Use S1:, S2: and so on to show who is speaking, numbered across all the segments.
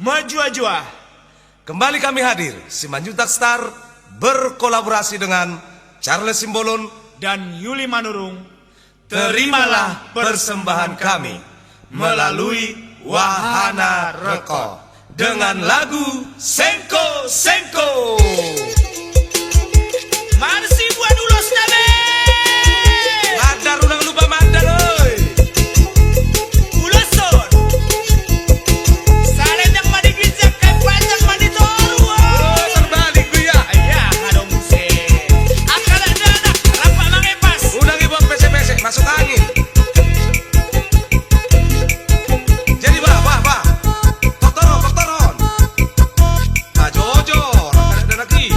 S1: Menjua-jua.
S2: Kembali kami hadir, Simanjuntak Star berkolaborasi dengan Charles Simbolon
S1: Dan Yuli Manurung.
S2: Terimalah persembahan kami melalui Wahana Rekod dengan lagu Sengko Sengko.
S1: Marsi buat ulos nabe.
S2: Madar udah lupa madar oi.
S1: Uloson. Salendang madi gijak kan panjang madi toru.
S2: Terbalik gue ya.
S1: Ayah hadong se. Akal ada anak rapat mangepas.
S2: Udah ngibok pesek-pesek masuk angin. Jadi bah. Kotoron. Nah Jojo, ada lagi.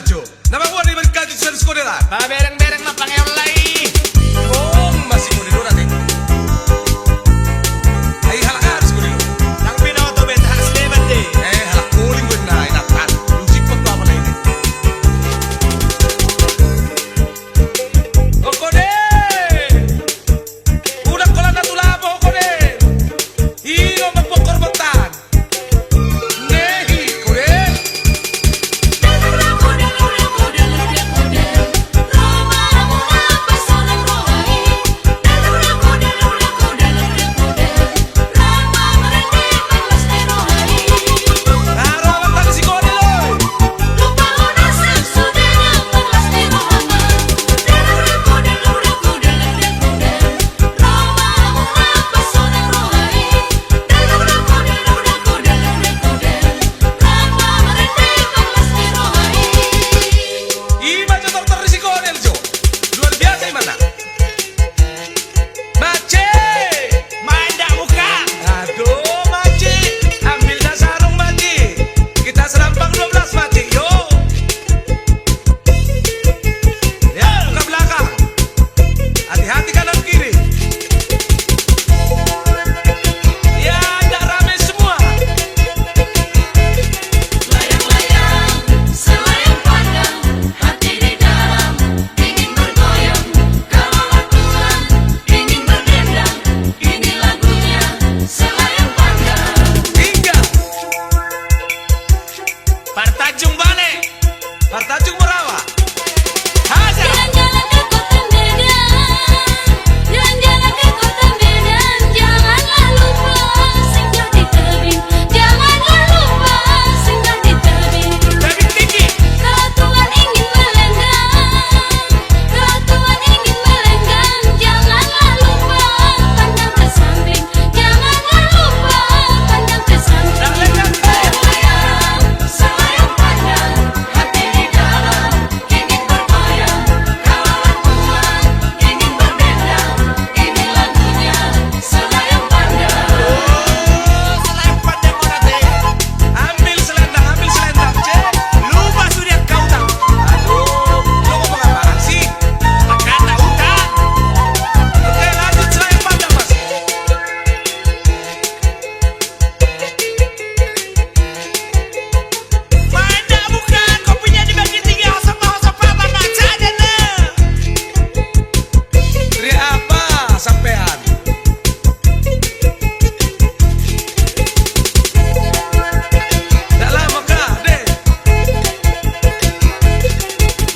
S2: Jo. Nama gua di berkaju sa sekolah.
S1: Ba bereng-bereng na pangeolay.
S2: Oh, masih ko dulu natin. Ay halakar sekolah dulu.
S1: Nang pinoto bet has lebat de.
S2: Halak kuling gue na inatan. Lusik pa pa na ini. Kode. Udah kola na tulabo kode. Ino magpokorbantan. Nehi kode. Narawan si kode loy. Imaja dokter di Sikonel Jo. Luar biasa mana? Mace.
S1: Manda muka.
S2: Aduh Mace, ambil dah sarung Mace. Kita serampang 12 Mace, yo. Ya, ke belakang. Hati-hati kanan kiri. Ya, ada rame semua.
S3: Layang-layang, selayang pandang, hati di dalam ingin bergoyang. Kalaulah Tuhan ingin berdendang, ini lagunya selayang pandang.
S2: Tiga,
S1: Partajung bale.
S2: Partajung Merawa. Haja.
S3: Jalan-jalan ke kota Medan, jalan-jalan ke kota Medan, janganlah lupa singgah di tebing, janganlah lupa singgah di tebing.
S1: Tebing tinggi.
S3: Kalau Tuhan ingin melenggang, kalau Tuhan ingin melenggang, janganlah lupa pandang ke samping, janganlah lupa pandang ke samping.
S2: Dah lenggang.
S3: Layang-layang, selayang pandang, hati di dalam ingin bergoyang. Kalaulah Tuhan ingin berdendang, ini lagunya selayang pandang.
S1: Selayang pandang orang teh.
S2: Ambil selendang, Cek.
S1: Lupa sudah kau tak.
S2: Aduh, lo ngomong apaan sih?
S1: Kata utang.
S2: Oke, lanjut selayang pandang, Mas.
S1: Manda bukan kopinya dibagi tiga hosop apa baca aja nah.
S2: Teriak apa sampean? Nggak lama kah, deh?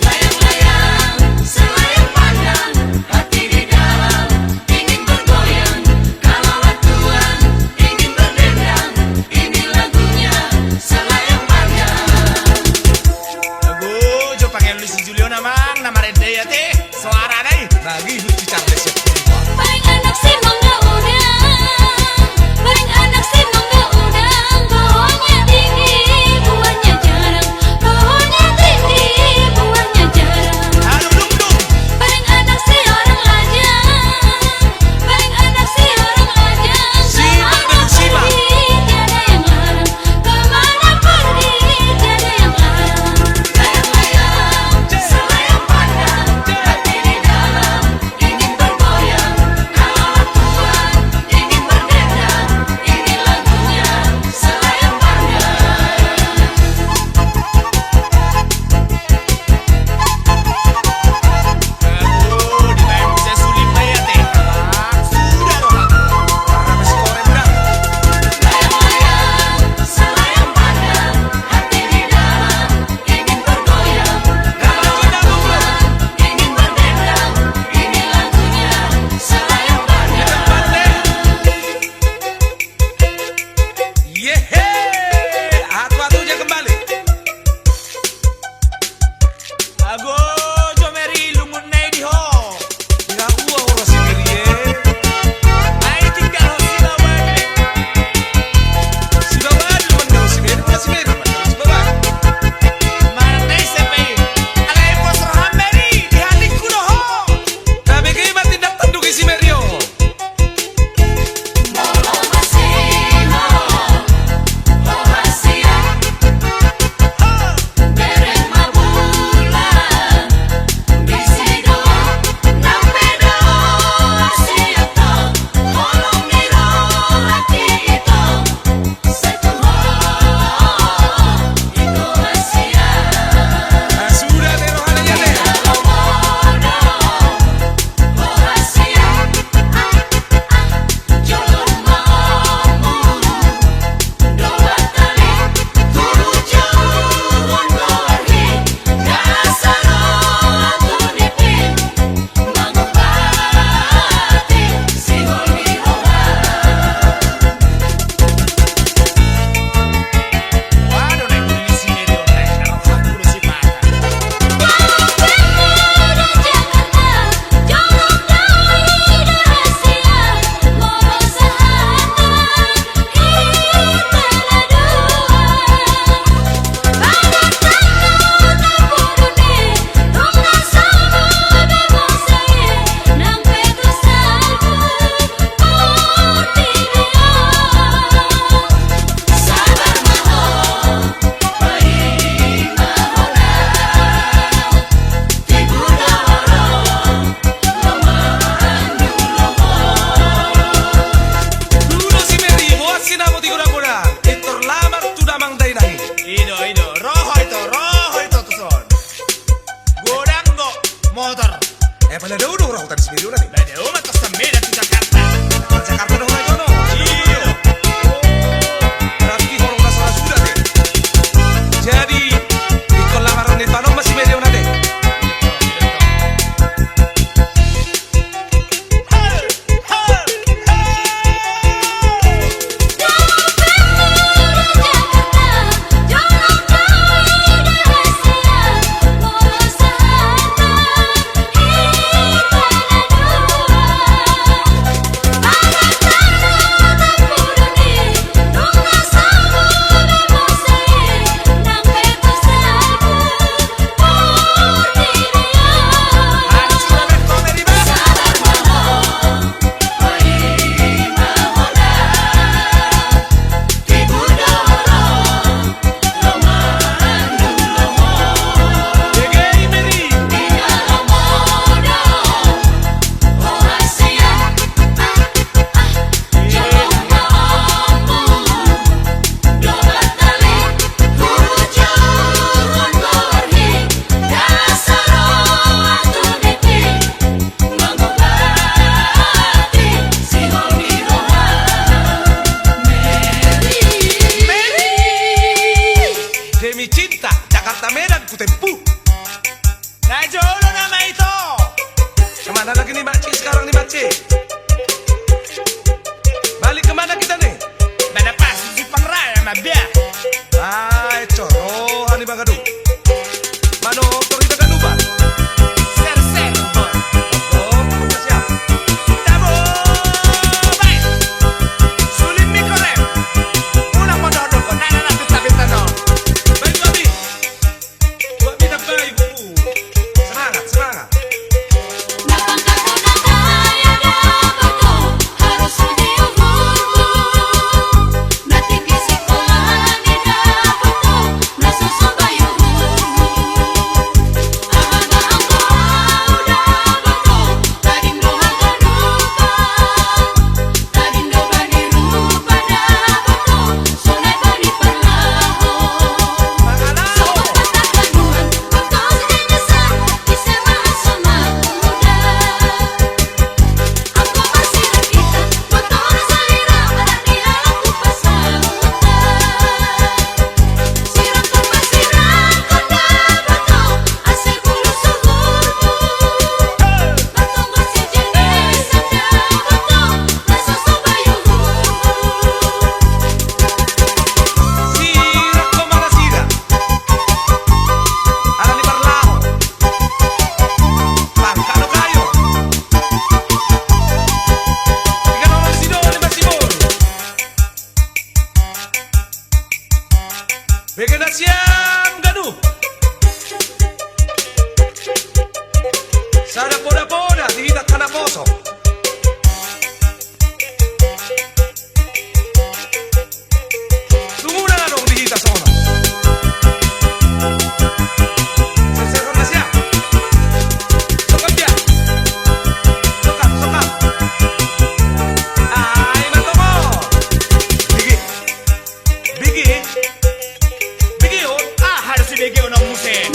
S3: Layang-layang, selayang pandang, hati di dalam ingin bergoyang. Kalaulah Tuhan ingin berdendang, ini lagunya selayang pandang.
S1: Aduh, jo panggil lu si Julio namang nama rede ya teh. Suara deh.
S2: Lagi Lucky Charles ya.
S3: Paling anak si mangga udang, paling anak si mangga udang, pohonnya tinggi, buahnya jarang, pohonnya tinggi, buahnya jarang.
S1: Aduh dum dum.
S3: Paling anak si orang lajang, paling anak si orang lajang,
S2: Simak dan
S3: kemana
S2: simak.
S3: pergi tiada yang larang, kemana pergi tiada yang larang. Layang-layang, selayang pandang, hati di dalam ingin bergoyang. Kalaulah Tuhan ingin berdendang, ini lagunya selayang pandang.
S1: Aduh, di lain bisa sulit ya teh. Sudah dong.
S2: Rame si korem dah.
S3: Layang-layang, selayang pandang, hati di dalam ingin bergoyang. Kalaulah Tuhan ingin berdendang, ini lagunya selayang pandang.
S2: Yehe, atu-atunya kembali.
S1: Ago, jo meri lungun nai di ho.
S2: Nggak uang orang sendiri ye.
S1: Ai tinggal ho sila balik.
S2: Si Baban, lu kan si Meri, si Meri, si Baban.
S1: Mana teh sepe. Alai bos rohameri di hatiku doh.
S2: Tapi kayak tindak tanduk si Merio.
S3: Molo masih ho, ho hasia, bereng mabuk.
S2: Pala daw dong raw tadi video nanti.
S1: Bede uma to sa meda to Jakarta.
S2: Jakarta dong lagi no.
S1: Iyo.
S2: Berarti orang masalah sudah deh. Jadi ikut lamaran di Panom masih video nanti. Demi cinta, Jakarta Medan ku tempuh.
S1: Najolo nama itu.
S2: Kemana lagi nih Makci sekarang nih Makci? Balik kemana kita nih?
S1: Mana pas si pangraya mabia.
S2: Ay, corohan nih Bagadu. Mano, korita ka ba?
S1: Ser.
S2: Oh, kita siap.
S1: Dabo. Bay. Sulim mi korem. Una mododo ko nana na pita no.
S2: Baik, Babi. Babi na baik. Semangat, semangat. Vegenasian gaduh. Sada poda-poda dihitak kana poso. Tunggu na dong dihitak sono. Sesekon na siya. Sokap dia. Sokap. Ay, matomo. Bigi.
S1: Ah, harus si bege una muse.